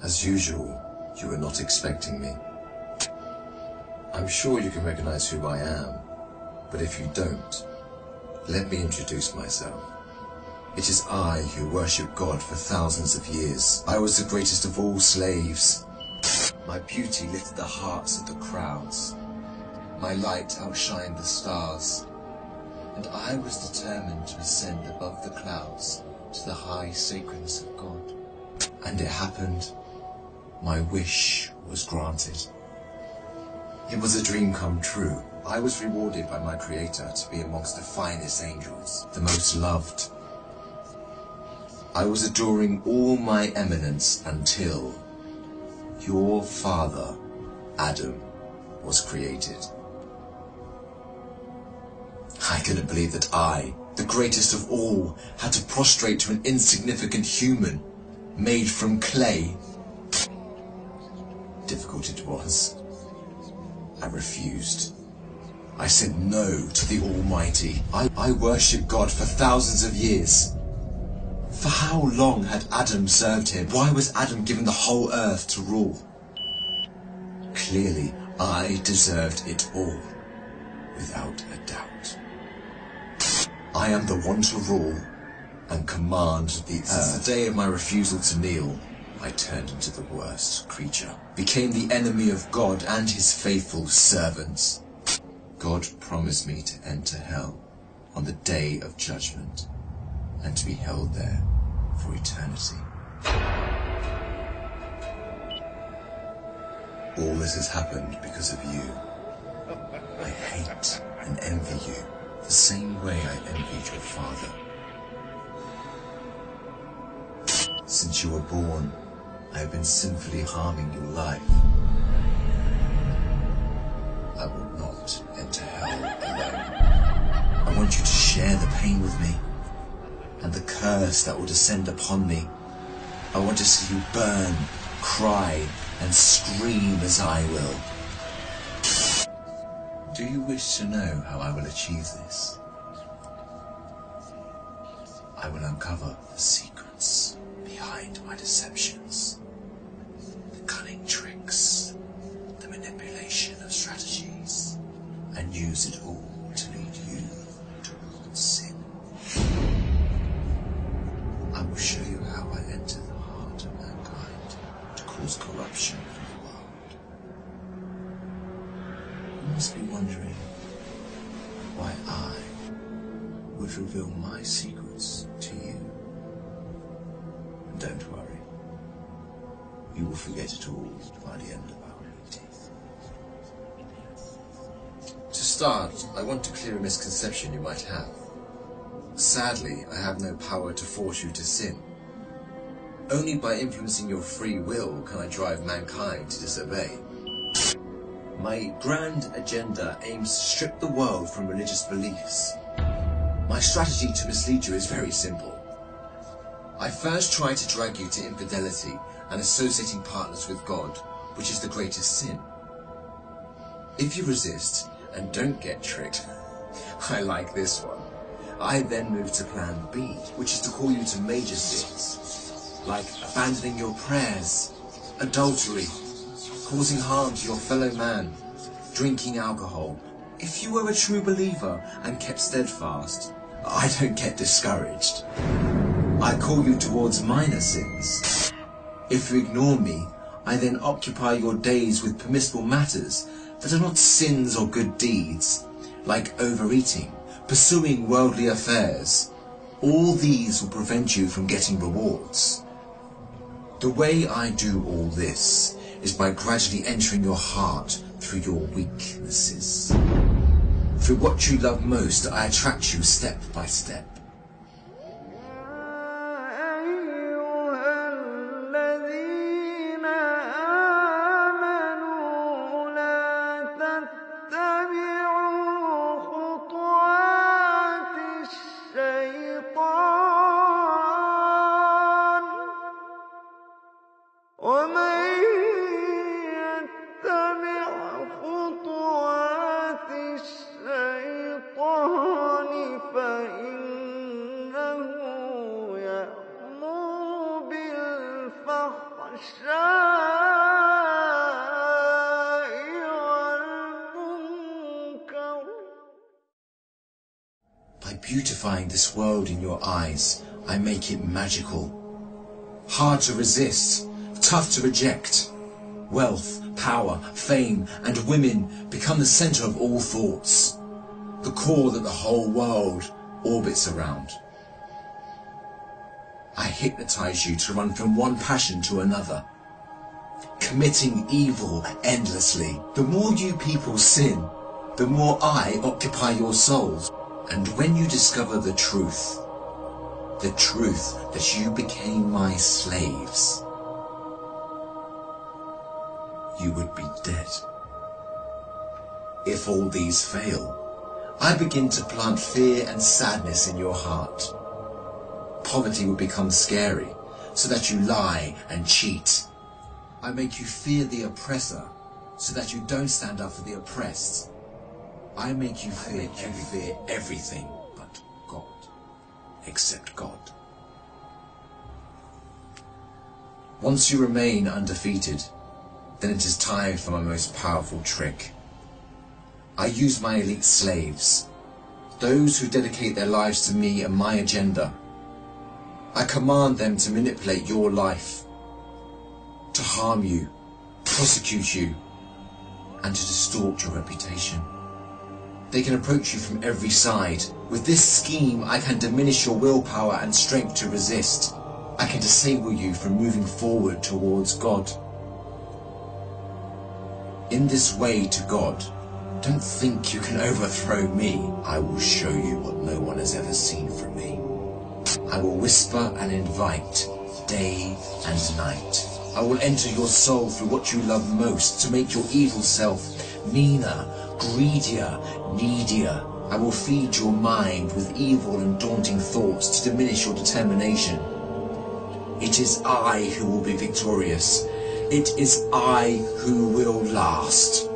As usual, you were not expecting me. I'm sure you can recognize who I am, but if you don't, let me introduce myself. It is I who worship God for thousands of years. I was the greatest of all slaves. My beauty lifted the hearts of the crowds. My light outshined the stars. And I was determined to ascend above the clouds to the high sacredness of God. And it happened. My wish was granted. It was a dream come true. I was rewarded by my Creator to be amongst the finest angels, the most loved. I was adoring all my eminence until your father, Adam, was created. I couldn't believe that I, the greatest of all, had to prostrate to an insignificant human made from clay. Difficult it was. I refused. I said no to the Almighty. I worshipped God for thousands of years. For how long had Adam served him? Why was Adam given the whole earth to rule? Clearly, I deserved it all, without a doubt. I am the one to rule and command the earth. Since the day of my refusal to kneel, I turned into the worst creature, became the enemy of God and his faithful servants. God promised me to enter hell on the day of judgment and to be held there for eternity. All this has happened because of you. I hate and envy you the same way I envied your father. Since you were born, I have been sinfully harming your life. I will not enter hell alone. I want you to share the pain with me and the curse that will descend upon me. I want to see you burn, cry, and scream as I will. Do you wish to know how I will achieve this? I will uncover the secrets behind my deceptions, the cunning tricks, the manipulation of strategies, and use it all to lead you towards sin. I will show you how I enter the heart of mankind to cause corruption in the world. You must be wondering why I would reveal my secrets to you. And don't worry, you will forget it all by the end of our meeting. To start, I want to clear a misconception you might have. Sadly, I have no power to force you to sin. Only by influencing your free will can I drive mankind to disobey. My grand agenda aims to strip the world from religious beliefs. My strategy to mislead you is very simple. I first try to drag you to infidelity and associating partners with God, which is the greatest sin. If you resist and don't get tricked, I like this one. I then move to plan B, which is to call you to major sins, like abandoning your prayers, adultery, causing harm to your fellow man, drinking alcohol. If you were a true believer and kept steadfast, I don't get discouraged. I call you towards minor sins. If you ignore me, I then occupy your days with permissible matters that are not sins or good deeds, like overeating, pursuing worldly affairs. All these will prevent you from getting rewards. The way I do all this is by gradually entering your heart through your weaknesses. Through what you love most, I attract you step by step. فإن beautifying this world in your eyes, I make it magical. Hard to resist, tough to reject. Wealth, power, fame, and women become the center of all thoughts, the core that the whole world orbits around. I hypnotize you to run from one passion to another, committing evil endlessly. The more you people sin, the more I occupy your souls. And when you discover the truth that you became my slaves, you would be dead. If all these fail, I begin to plant fear and sadness in your heart. Poverty will become scary, so that you lie and cheat. I make you fear the oppressor, so that you don't stand up for the oppressed. I make you fear everything but God, except God. Once you remain undefeated, then it is time for my most powerful trick. I use my elite slaves, those who dedicate their lives to me and my agenda. I command them to manipulate your life, to harm you, prosecute you, and to distort your reputation. They can approach you from every side. With this scheme, I can diminish your willpower and strength to resist. I can disable you from moving forward towards God. In this way to God, don't think you can overthrow me. I will show you what no one has ever seen from me. I will whisper and invite day and night. I will enter your soul through what you love most to make your evil self meaner, greedier, needier. I will feed your mind with evil and daunting thoughts to diminish your determination. It is I who will be victorious. It is I who will last.